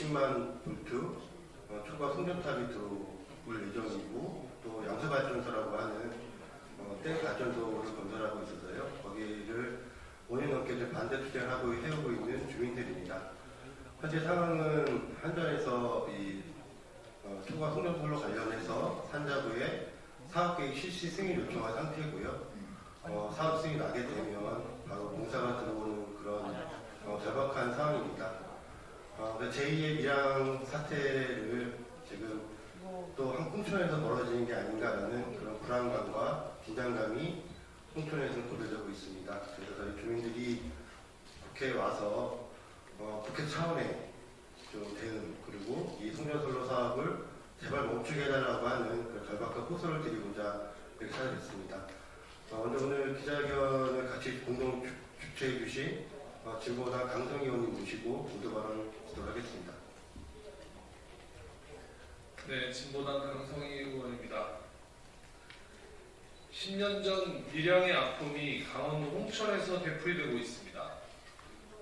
50만 볼트 초과 송전탑이 들어올 예정이고, 또 양수발전소라고 하는 댐 발전소를 건설하고 있어서요. 거기를 5년 넘게 반대 투쟁을 해오고 있는 주민들입니다. 현재 상황은 한전에서 이 초과 송전탑로 관련해서 산자부에 사업계획 실시 승인 요청한 상태고요. 사업 승인이 나게 되면 바로 공사가 들어오는 그런 절박한 상황입니다. 제2의 밀양 사태를 지금 또 홍천에서 벌어지는 게 아닌가라는 그런 불안감과 긴장감이 홍천에서 고조되고 있습니다. 그래서 저희 주민들이 국회에 와서 국회 차원의 좀 대응, 그리고 이 송전선로 사업을 제발 멈추게 해달라고 하는 그 절박한 호소를 드리고자 이렇게 찾아뵙습니다. 먼저 오늘 기자회견을 같이 공동 주최해 주신 진보당 강성 의원님 모시고 모두 발언을 듣도록 하겠습니다. 네, 진보당 강성희 의원입니다. 10년 전 밀양의 아픔이 강원도 홍천에서 되풀이되고 있습니다.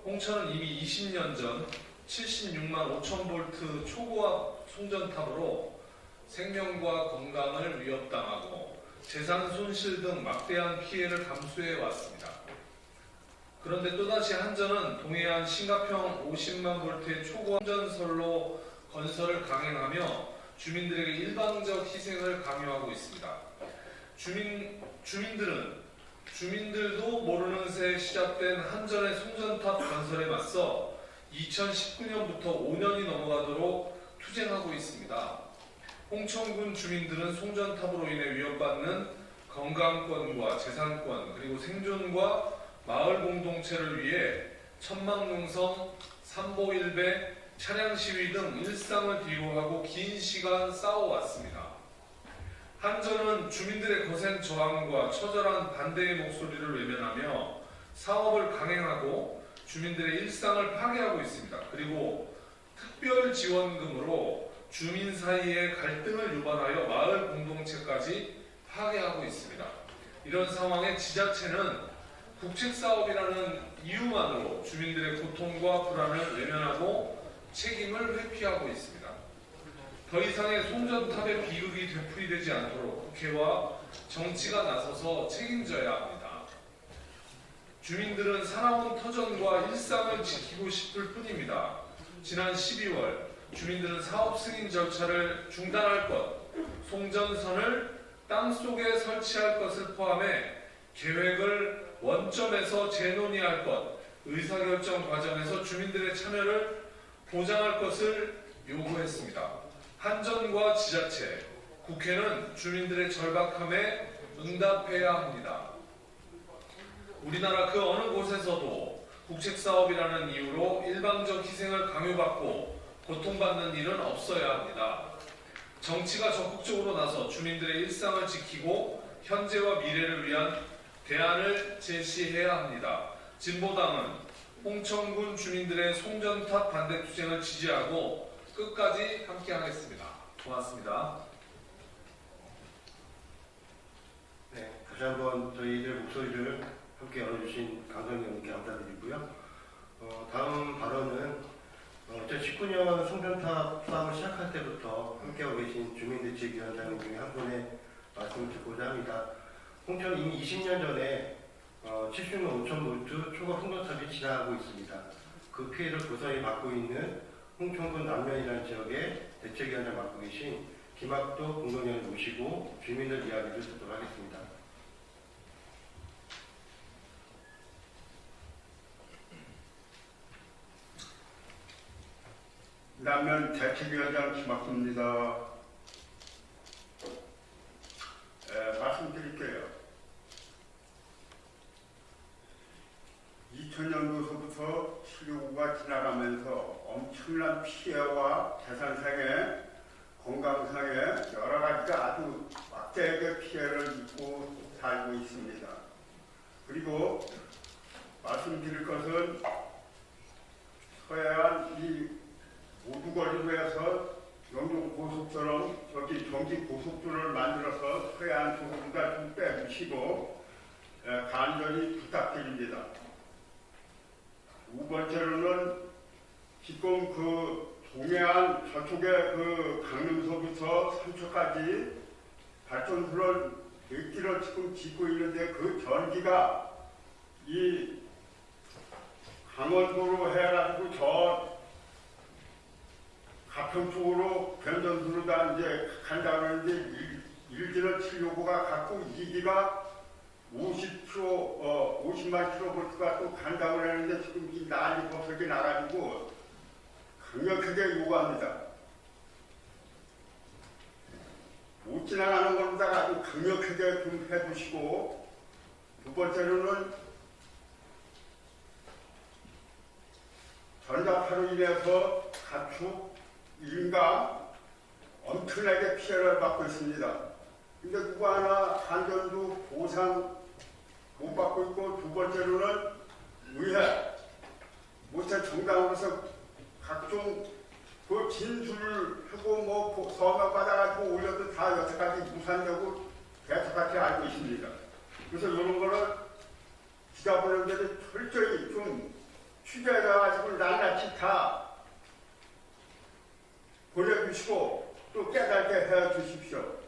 홍천은 이미 20년 전 76만 5천 볼트 초고압 송전탑으로 생명과 건강을 위협당하고 재산 손실 등 막대한 피해를 감수해 왔습니다. 그런데 또다시 한전은 동해안 신가평 50만 볼트의 초고압 송전선로 건설을 강행하며 주민들에게 일방적 희생을 강요하고 있습니다. 주민들도 모르는 새에 시작된 한전의 송전탑 건설에 맞서 2019년부터 5년이 넘어가도록 투쟁하고 있습니다. 홍천군 주민들은 송전탑으로 인해 위협받는 건강권과 재산권, 그리고 생존과 마을 공동체를 위해 천막농성, 삼보일배, 차량 시위 등 일상을 뒤로하고 긴 시간 싸워왔습니다. 한전은 주민들의 거센 저항과 처절한 반대의 목소리를 외면하며 사업을 강행하고 주민들의 일상을 파괴하고 있습니다. 그리고 특별 지원금으로 주민 사이의 갈등을 유발하여 마을 공동체까지 파괴하고 있습니다. 이런 상황에 지자체는 국책사업이라는 이유만으로 주민들의 고통과 불안을 외면하고 책임을 회피하고 있습니다. 더 이상의 송전탑의 비극이 되풀이되지 않도록 국회와 정치가 나서서 책임져야 합니다. 주민들은 살아온 터전과 일상을 지키고 싶을 뿐입니다. 지난 12월 주민들은 사업 승인 절차를 중단할 것, 송전선을 땅속에 설치할 것을 포함해 계획을 원점에서 재논의할 것, 의사결정 과정에서 주민들의 참여를 보장할 것을 요구했습니다. 한전과 지자체, 국회는 주민들의 절박함에 응답해야 합니다. 우리나라 그 어느 곳에서도 국책사업이라는 이유로 일방적 희생을 강요받고 고통받는 일은 없어야 합니다. 정치가 적극적으로 나서 주민들의 일상을 지키고 현재와 미래를 위한 대안을 제시해야 합니다. 진보당은 홍천군 주민들의 송전탑 반대 투쟁을 지지하고 끝까지 함께하겠습니다. 고맙습니다. 네, 다시 한번 저희들 목소리를 함께 열어주신 강성 의원님께 감사드리고요. 다음 발언은 2019년 송전탑 사업을 시작할 때부터 함께하고 계신 주민대책위원장 중에 한 분의 말씀을 듣고자 합니다. 홍천은 이미 20년 전에 70만 5천 볼트 초과 송전탑이 진화하고 있습니다. 그 피해를 고스란히 받고 있는 홍천군 남면이라는 지역의 대책위원장 맡고 계신 김학도 공동위원을 모시고 주민들 이야기를 듣도록 하겠습니다. 남면 대책위원장 김학도입니다. 말씀드릴게요. 2000년도서부터 7.25가 지나가면서 엄청난 피해와 재산상의 건강상의 여러 가지가 아주 막대하게 피해를 입고 살고 있습니다. 그리고 말씀드릴 것은 서해안 이 모두거리로 해서 영동고속처럼 저기 경기고속도로를 만들어서 서해안 도로가 좀 빼주시고 간절히 부탁드립니다. 두 번째로는 지금 그 동해안 저쪽에 그 강릉서부터 삼척까지 발전소를 100기를 지금 짓고 있는데 그 전기가 이 강원도로 해가지고 저 가평 쪽으로 변전소로 다 이제 간다고 하는데 1기를 치려고가 갖고 2기가 50만 킬로볼트가 또 간다고 하는데 지금 이 난리 법석이 나가지고 강력하게 요구합니다. 못 지나가는 것보다 아주 강력하게 좀 해주시고, 두 번째로는 전자파로 인해서 가축, 인간 엄청나게 피해를 받고 있습니다. 근데 누구 하나 한전도 보상 못 받고 있고, 두 번째로는 의회, 모세 정당으로서 각종 그 진술을 하고 뭐 서명 받아가지고 올려도 다 여태까지 무산되고 계속같이 알고 있습니다. 그래서 이런 거를 지자본들이 철저히 좀 취재해가지고 낱낱이 다 보내주시고 또 깨닫게 해 주십시오.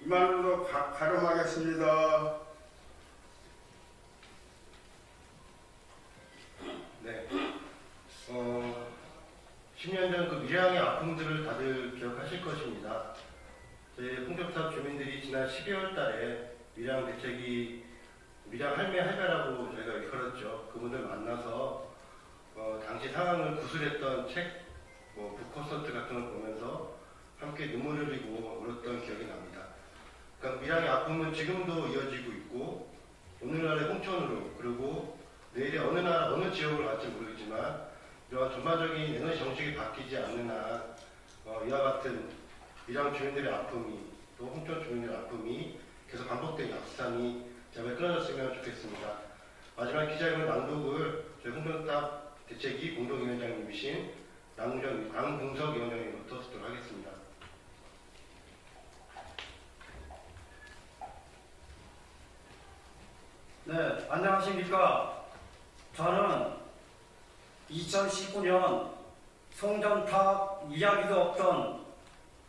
이만으로 가름하겠습니다. 네. 10년 전 그 밀양의 아픔들을 다들 기억하실 것입니다. 저희 홍정탑 주민들이 지난 12월 달에 밀양 대책이 밀양 할매 할배라고 저희가 일컬었죠. 그분들 만나서 당시 상황을 구술했던 책, 북콘서트 같은 걸 보면서 함께 눈물을 흘리고 울었던 기억이 납니다. 그러니까 밀양의 아픔은 지금도 이어지고 있고 오늘날의 홍천으로 그리고 내일의 어느 나라 어느 지역으로 갈지 모르겠지만 이러한 전반적인 에너지 정책이 바뀌지 않는 한 이와 같은 밀양 주민들의 아픔이 또 홍천 주민들의 아픔이 계속 반복된 약산이 제발 끊어졌으면 좋겠습니다. 마지막 기자회견 낭독을 저희 홍정탑 대책위 공동위원장님이신 남궁석 위원장님부터 듣도록 하겠습니다. 네, 안녕하십니까. 저는 2019년 송전탑 이야기도 없던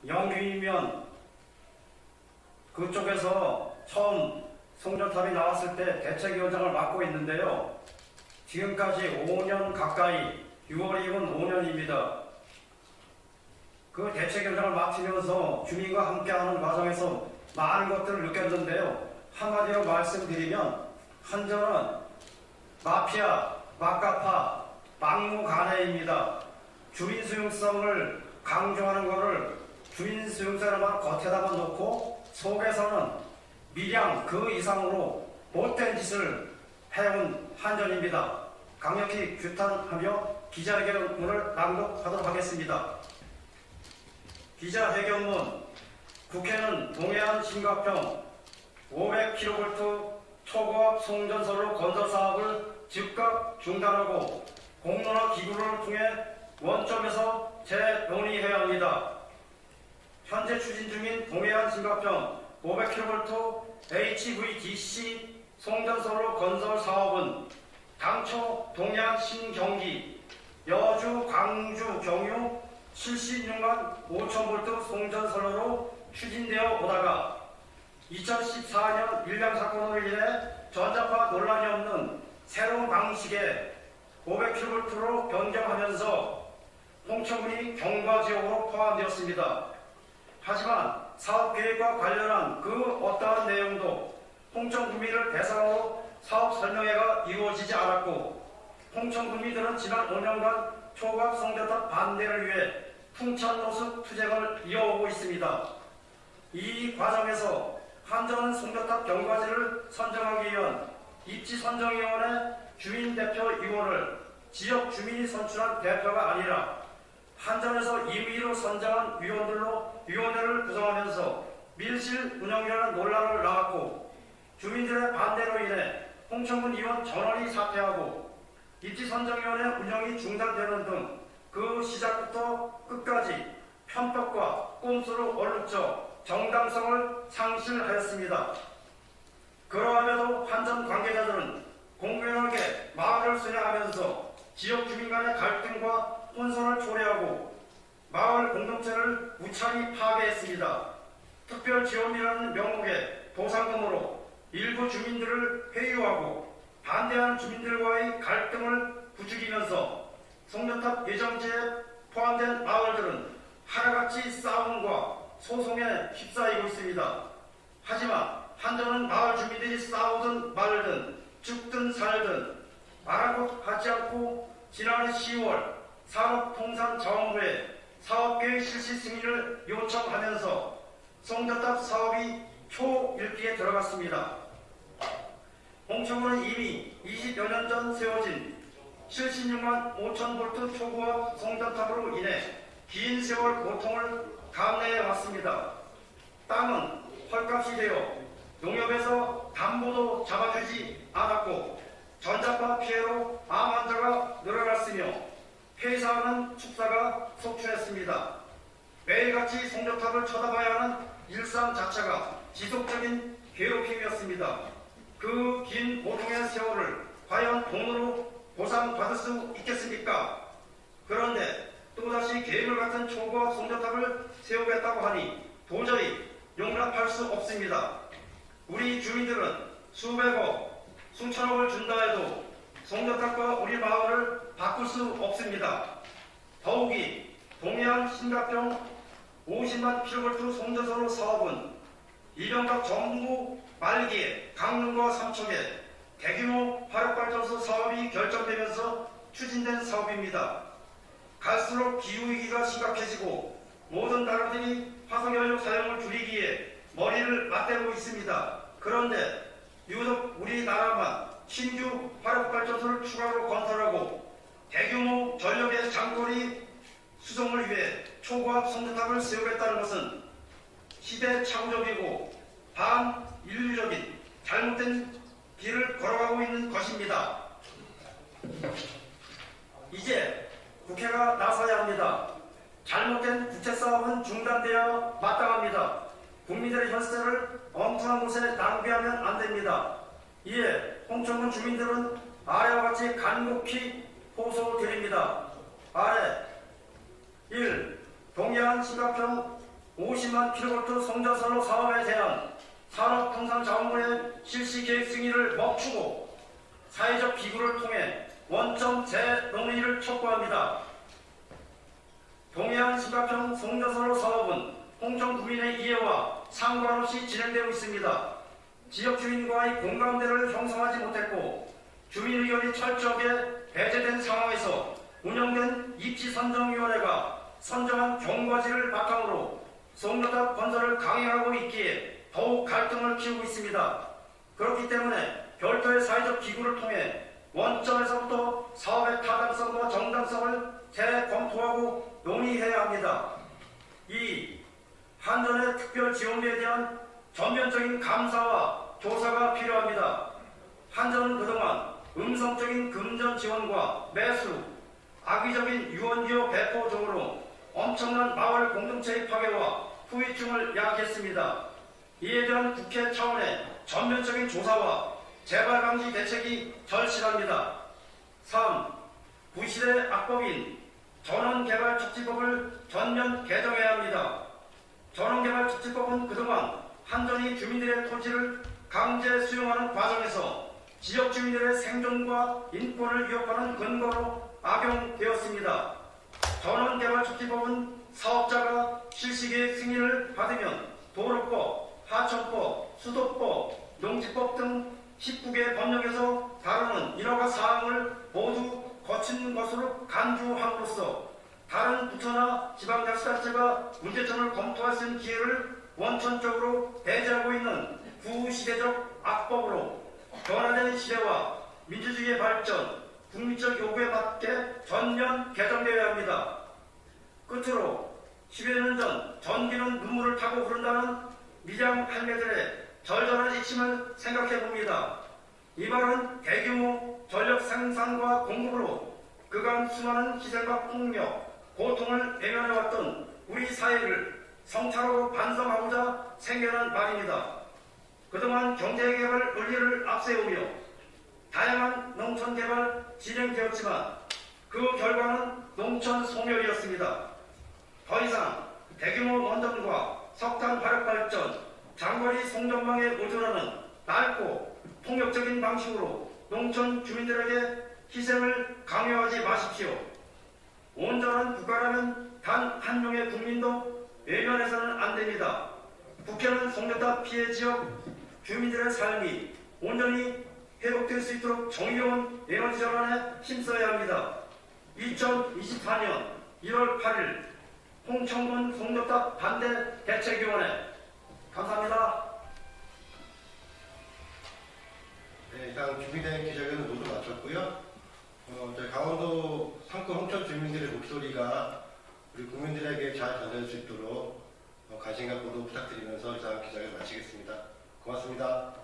영규이면 그쪽에서 처음 송전탑이 나왔을 때 대책위원장을 맡고 있는데요. 지금까지 5년 가까이 6월이면 5년입니다. 그 대책위원장을 맡으면서 주민과 함께하는 과정에서 많은 것들을 느꼈는데요. 한마디로 말씀드리면 한전은 마피아, 막가파, 막무가내입니다. 주민 수용성을 강조하는 것을 주민 수용성에만 겉에다만 놓고 속에서는 밀양 그 이상으로 못된 짓을 해온 한전입니다. 강력히 규탄하며 기자회견문을 낭독하도록 하겠습니다. 기자회견문. 국회는 동해안 심각형 500kV 초고압 송전선로 건설 사업을 즉각 중단하고 공론화 기구를 통해 원점에서 재논의해야 합니다. 현재 추진 중인 동해안 심각형 500kV HVDC 송전선로 건설 사업은 당초 동해안 신경기, 여주, 광주, 경유 76만 5천 V 송전선로로 추진되어 오다가 2014년 밀양 사건으로 인해 전자파 논란이 없는 새로운 방식의 500kV로 변경하면서 홍천군이 경과지역으로 포함되었습니다. 하지만 사업계획과 관련한 그 어떠한 내용도 홍천구민을 대상으로 사업 설명회가 이루어지지 않았고 홍천구민들은 지난 5년간 초과압 송전탑 반대를 위해 풍천노숙 투쟁을 이어오고 있습니다. 이 과정에서 한전은 송전탑 경과지를 선정하기 위한 입지선정위원회 주민대표 위원을 지역 주민이 선출한 대표가 아니라 한전에서 임의로 선정한 위원들로 위원회를 구성하면서 밀실 운영이라는 논란을 낳았고 주민들의 반대로 인해 홍천군 의원 전원이 사퇴하고 입지선정위원회 운영이 중단되는 등 그 시작부터 끝까지 편법과 꼼수로 얼룩져 정당성을 상실하였습니다. 그러함에도 한전 관계자들은 공공연하게 마을을 순회하면서 지역 주민 간의 갈등과 혼선을 초래하고 마을 공동체를 무차히 파괴했습니다. 특별지원비라는 명목의 보상금으로 일부 주민들을 회유하고 반대하는 주민들과의 갈등을 부추기면서 송전탑 예정지에 포함된 마을들은 하나같이 싸움과 소송에 휩싸이고 있습니다. 하지만 한전은 마을 주민들이 싸우든 말든 죽든 살든 말하고 하지 않고 지난해 10월 산업통상자원부에 사업계획 실시 승인을 요청하면서 송전탑 사업이 초읽기에 들어갔습니다. 홍천군은 이미 20여 년 전 세워진 76만 5천 볼트 초고압 송전탑으로 인해 긴 세월 고통을 감내해 왔습니다. 땅은 헐값이 되어 농협에서 담보도 잡아주지 않았고 전자파 피해로 암 환자가 늘어났으며 폐사하는 축사가 속출했습니다. 매일같이 송전탑을 쳐다봐야 하는 일상 자체가 지속적인 괴롭힘이었습니다. 그 긴 고통의 세월을 과연 돈으로 보상받을 수 있겠습니까? 그런데 또다시 계획을 같은 초고압 송전탑을 세우겠다고 하니 도저히 용납할 수 없습니다. 우리 주민들은 수백억, 수천억을 준다 해도 송전탑과 우리 마을을 바꿀 수 없습니다. 더욱이 동해안 신갑평 50만 킬로볼트 송전선로 사업은 이명박 정부 말기에 강릉과 삼척에 대규모 화력발전소 사업이 결정되면서 추진된 사업입니다. 갈수록 기후위기가 심각해지고 모든 나라들이 화석연료 사용을 줄이기에 머리를 맞대고 있습니다. 그런데 유독 우리나라만 신규 화력발전소를 추가로 건설하고 대규모 전력의 장거리 수송을 위해 초고압 송전탑을 세우겠다는 것은 시대착오적이고 반인류적인 잘못된 길을 걸어가고 있는 것입니다. 이제 국회가 나서야 합니다. 잘못된 국채 싸움은 중단되어야 마땅합니다. 국민들의 혈세를 엉뚱한 곳에 낭비하면 안 됩니다. 이에 홍천군 주민들은 아래와 같이 간곡히 호소드립니다. 아래 1. 동해안 신갑평 50만 킬로볼트 송전선로 사업에 대한 산업통상자원부의 실시계획 승인을 멈추고 사회적 기구를 통해 원점 재논의를 촉구합니다. 동해안 신갑평 송전선로 사업은 홍천 구민의 이해와 상관없이 진행되고 있습니다. 지역 주민과의 공감대를 형성하지 못했고 주민 의견이 철저하게 배제된 상황에서 운영된 입지선정위원회가 선정한 경과지를 바탕으로 송전탑 건설을 강행하고 있기에 더욱 갈등을 키우고 있습니다. 그렇기 때문에 별도의 사회적 기구를 통해 원점에서부터 사업의 타당성과 정당성을 재검토하고 논의해야 합니다. 2. 한전의 특별지원비에 대한 전면적인 감사와 조사가 필요합니다. 한전은 그동안 음성적인 금전 지원과 매수, 악의적인 유언기호 배포 등으로 엄청난 마을 공동체의 파괴와 후유증을 야기했습니다. 이에 대한 국회 차원의 전면적인 조사와 재발 방지 대책이 절실합니다. 3. 구시대 악법인 전원개발촉진법을 전면 개정해야 합니다. 전원개발촉진법은 그동안 한전이 주민들의 토지를 강제 수용하는 과정에서 지역 주민들의 생존과 인권을 위협하는 근거로 악용되었습니다. 전원개발촉진법은 사업자가 실시계획 승인을 받으면 도로법, 하천법, 수도법, 농지법 등 19개 법령에서 다루는 일화가 사항을 모두 거친 것으로 간주함으로써 다른 부처나 지방자치단체가 문제점을 검토할 수 있는 기회를 원천적으로 배제하고 있는 구시대적 악법으로 변화된 시대와 민주주의의 발전, 국민적 요구에 맞게 전면 개정되어야 합니다. 끝으로 10여 년 전 전기는 눈물을 타고 흐른다는 미장 할매들의 절절한 이침을 생각해 봅니다. 이 말은 대규모 전력 생산과 공급으로 그간 수많은 희생과 폭력, 고통을 외면해왔던 우리 사회를 성찰하고 반성하고자 생겨난 말입니다. 그동안 경제개발 논리를 앞세우며 다양한 농촌개발 진행되었지만 그 결과는 농촌 소멸이었습니다. 더 이상 대규모 원전과 석탄 화력 발전, 장거리 송전망에 의존하는 넓고 폭력적인 방식으로 농촌 주민들에게 희생을 강요하지 마십시오. 온전한 국가라면 단 한 명의 국민도 외면해서는 안 됩니다. 국회는 송전탑 피해 지역 주민들의 삶이 온전히 회복될 수 있도록 정의로운 에너지 전환에 힘써야 합니다. 2024년 1월 8일 홍청군 송전탑 반대 대책위원회 감사합니다. 네, 이상 준비된 기자회견은 모두 마쳤고요. 저희 강원도 상권 홍천 주민들의 목소리가 우리 국민들에게 잘 전할 수 있도록 관심과 보도 부탁드리면서 이상 기자회견 마치겠습니다. 고맙습니다.